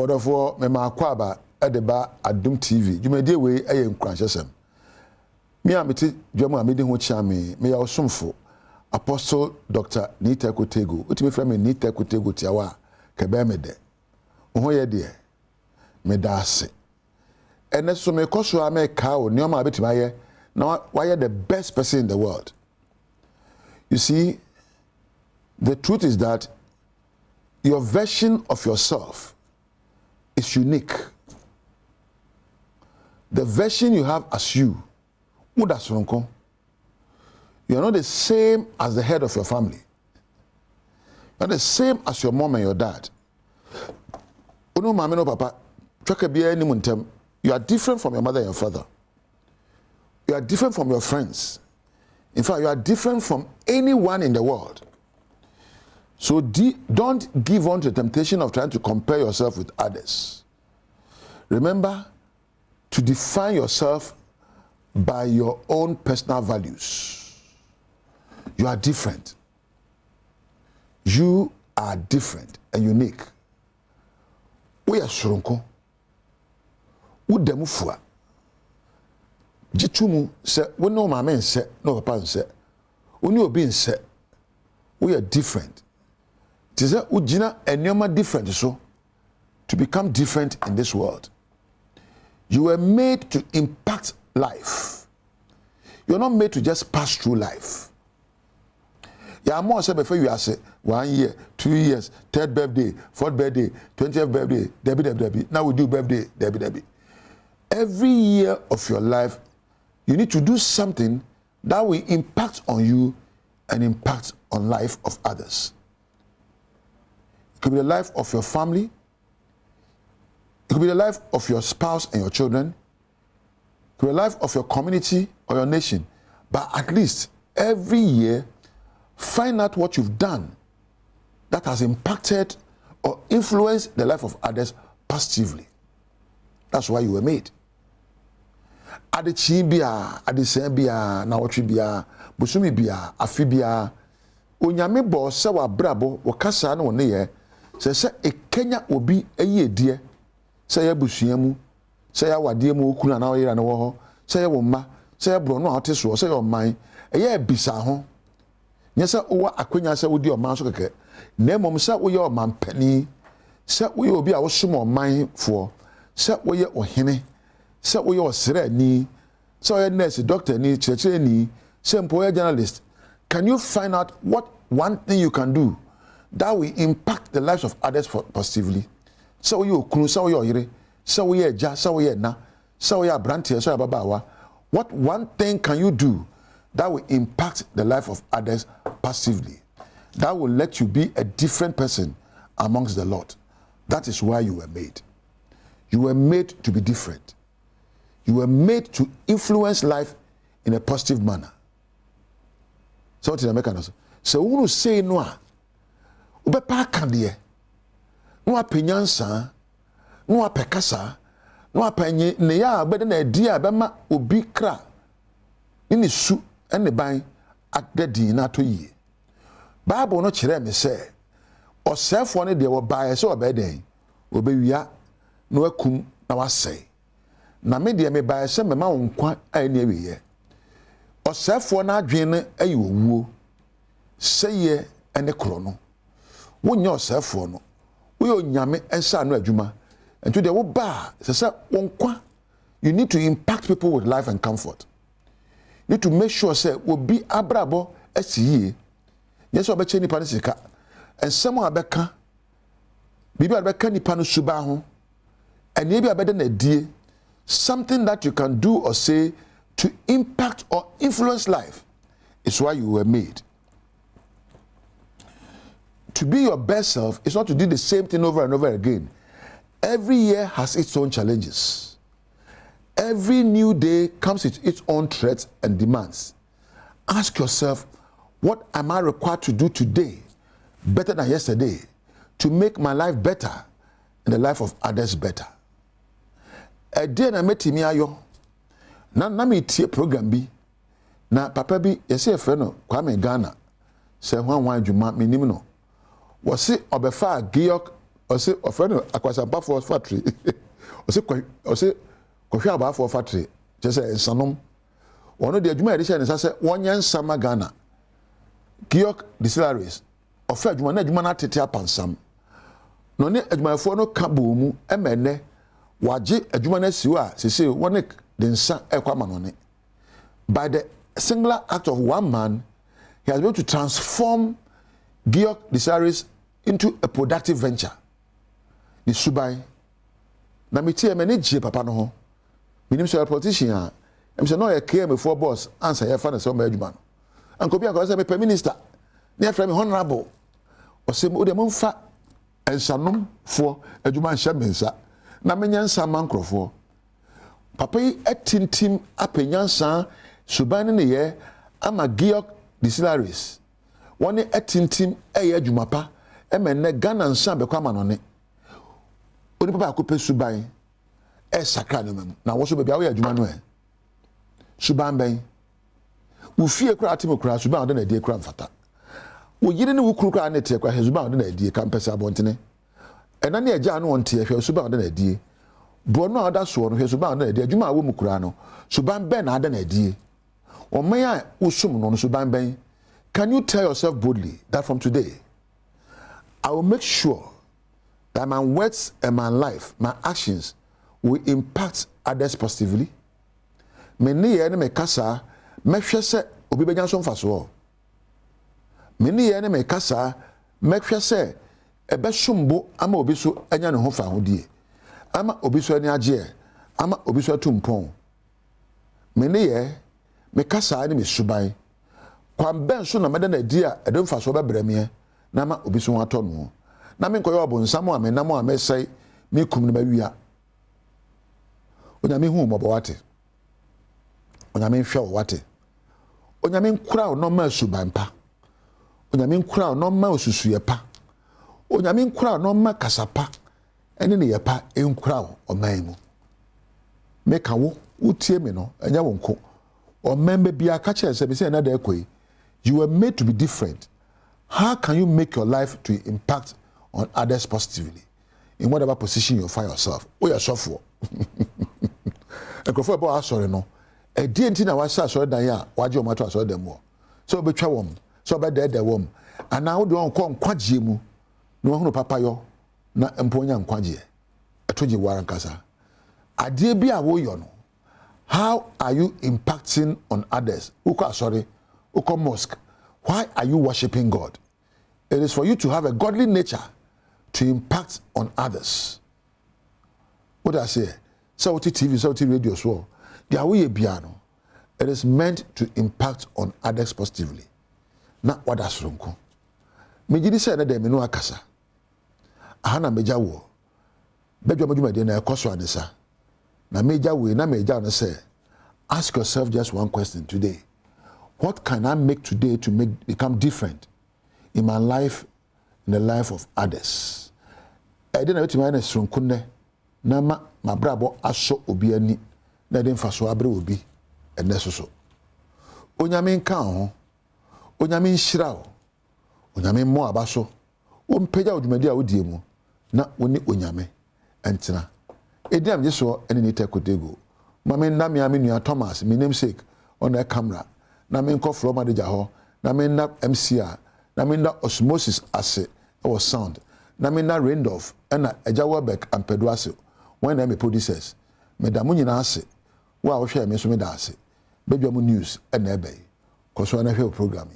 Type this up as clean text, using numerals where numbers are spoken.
Wonderful, me makwaba edeba Adom TV. Dwumadi we eye Nkuranhyensem. Me ameti dwam amedi ho chia me ya osomfo Apostle Dr. Nita Kotego. Utimi fra me Nita Kotego tiawa kebe me de. Ho ye de me da ase. Ene so me koso a me ka o ne ma betima ye na why the best person in the world. You see, the truth is that your version of yourself is unique. The version you have as you, you are not the same as the head of your family. You're not the same as your mom and your dad. You are different from your mother and your father. You are different from your friends. In fact, you are different from anyone in the world. So don't give on to the temptation of trying to compare yourself with others. Remember to define yourself by your own personal values. You are different. You are different and unique. We are shronko. Udemufua. Jitumu se we no mama nse no papa nse. Oni obi nse. We are different. It is ujina enyoma different so to become different in this world. You were made to impact life. You're not made to just pass through life. Yeah, more said before you are say 1 year, 2 years, 3rd birthday, 4th birthday, 20th birthday, Debbie. Now we do birthday, Debbie. Every year of your life, you need to do something that will impact on you and impact on life of others. It could be the life of your family. It could be the life of your spouse and your children. It could be the life of your community or your nation. But at least every year, find out what you've done that has impacted or influenced the life of others positively. That's why you were made. Adichi bia, adisen bia, nawotwe bia, busumi bia, afi bia, onyame bo se wa brabo, wakasa na wone ye, se ekenya obi eye die, se ya busua mu, se ya wade mu okuna na oyira na wo ho, se ya wo mma, se ya bro no ateso, se ya oman, eye bisa ho. Nye se owa akwenya se wodi oman so keke, na emom se wo ye oman pani, se wo ye obi a wo som oman fo, se wo ye ohene, se wo ye osere ni, se wo ye nurse, doctor ni, church ni, se mpo ye journalist. Can you find out what one thing you can do that will impact the lives of others positively? Se wo ye okunu, se wo ye oyire, se wo ye eja, se wo ye na, se wo ye abrantie, se wo ye babawa. What one thing can you do that will impact the life of others positively? That will let you be a different person amongst the lot. That is why you were made. You were made to be different. You were made to influence life in a positive manner. So what did I make an so who say no? Ube pa kandie. No apenyansa, no apekasa, no apenye ne ya bede na dia bema obi kra. Ni su ene ban adedi na to yi. Bible no kire me say osefo ne de wo bae so obeden obewia na wakum na wasai na me de me bae se me ma wonkwa ani awiye osefo na adwen ne ayi owuo seye ene kro no wonya osefo no wo onyame ensa no adwuma ento de wo ba se wonkwa. You need to impact people with life and comfort. You need to make sure say will be abrabo asiye. Yes, we be nipa sika. And someone abeka bibi abeka nipa no suba ho. And maybe abeda na die something that you can do or say to impact or influence life is why you were made. To be your best self is not to do the same thing over and over again. Every year has its own challenges. Every new day comes with its own threats and demands. Ask yourself, what am I required to do today better than yesterday to make my life better and the life of others better? A day na metimi ayo na me tie program bi na papa bi yesi efe no Kwame Ghana se hwan adwuma menim no wo se obefa Georg ɔse ɔfrɛ no akwasampafo factory ɔse kɔhwɛ abaafo factory kyerɛ sɛ nsanom ɔno de adwuma yɛde hyɛ ne nsa sɛ wɔnyɛ nsama Ghana Giok distilleries ɔfɛ adwuma na adwuma no atete apansam na ɔne adwumayɛfoɔ no ka bɔ mu ɛmɛnɛ wagye adwuma no asiw a sese wɔne de nsa ɛkɔ ama no ne by the singular act of one man he has been able to transform Giok distilleries into a productive venture the subai na metie me ne gye papa no ho minim sɛ politician a em sɛ no yɛ KM for boss answer yɛ fa na sɛ o ma adwuma no anko bi anko sɛ me minister ne afra me honorable o sɛ o de mo mfa ensanom fo adwuma nhyɛ me nsa na menya nsa mankrofo papa yi atintim apenyansa suban ne yɛ ama Giok distilleries wɔne atintim ɛyɛ adwuma pa ɛmɛnɛ Ghana nsa bɛkɔ ama no ne oni papa akopɛ suban sakra no mem na wo so bebia wo yɛ adwuma no suban bɛn wo fie kura atimo kura suban ɔde na die kura mfata wo yire ne wo kuru kura ne tie kura suban ɔde na die kan pɛsɛ abontene ɛna ne agya no ontie hwɛ suban ɔde na die bro no ada so no hwɛ suban ɔde na die adwuma a wo mu kura no suban bɛn na ada na die ɔman a wo sum no suban bɛn. Can you tell yourself boldly that from today I will make sure that my words and my life, my actions will impact others positively? Many years me kasa me hwɛ sɛ obi benya so mfaso. Many years me kasa me hwɛ sɛ ɛbɛsombo ama obi so anya ne ho fa hodie. Ama obi so ani agye, ama obi so atumpɔn. Many years me kasa ne me suban. Kwan ben so na mede na di a ɛde mfaso bɛbrɛmeɛ na ma obi so atɔ no. Na me nkɔyɛ ɔbonsam a me nam a me sɛe me kum ne bawia. Onyame hu mɔbɔ wate. Onyame hwɛ wo wate. Onyame nkura wo no ma suban pa. Onyame nkura wo no ma osusuye pa. Onyame nkura wo no ma kasapa. Ɛne ne yɛ pa nkura wo ɔman mu. Me ka wo utie me no anya wo nko. Ɔman be bia ka kyerɛ sɛ be sɛ na da ekoi. You were made to be different. How can you make your life to impact on others positively in whatever position you find yourself? Oh, you're software. And prefer about sorry no. A DNT na was sorry than ya. Why you matter sorry them more? So be chawom. So be dead the wom. And now do on come kwajiemu. No one papa yo na emponya nkwaje. Etoji waran kasa. Adie bi a wo yo no. How are you impacting on others? Uko sorry. Uko mosque. Why are you worshiping God? It is for you to have a godly nature to impact on others. What I say? So TV, so radio, so the way piano. It is meant to impact on others positively. Not what that's wrong. Mejidi say na dem no akasa. Ahana meja wo. Bedwa madwuma de na ekoso adesa. Na meja we na meja no say ask yourself just one question today. What can I make today to become different in my life, in the life of others? I didn't know to my next runkunde. Nama ma brabo aso obi ani na de mfaso abre obi eneso so. Onyame nka ho. Onyame nhira wo. Onyame mo abaso. Wo mpagya odwumadi a wodie mu na woni onyame entena. Ediam je so ene ni tekodego. Mama ndam ya me nua Thomas, me namesake on the camera. Na me nko floor manager ho. Na me na MCR. Na me na osmosis ase or sound. Na me na Randolph na Eja Welbeck and Pedroase. When them producers. Me da mu nyina ase. Wo a wo hwe me so me da ase. Badwam news na ebe. Koso na hwe program.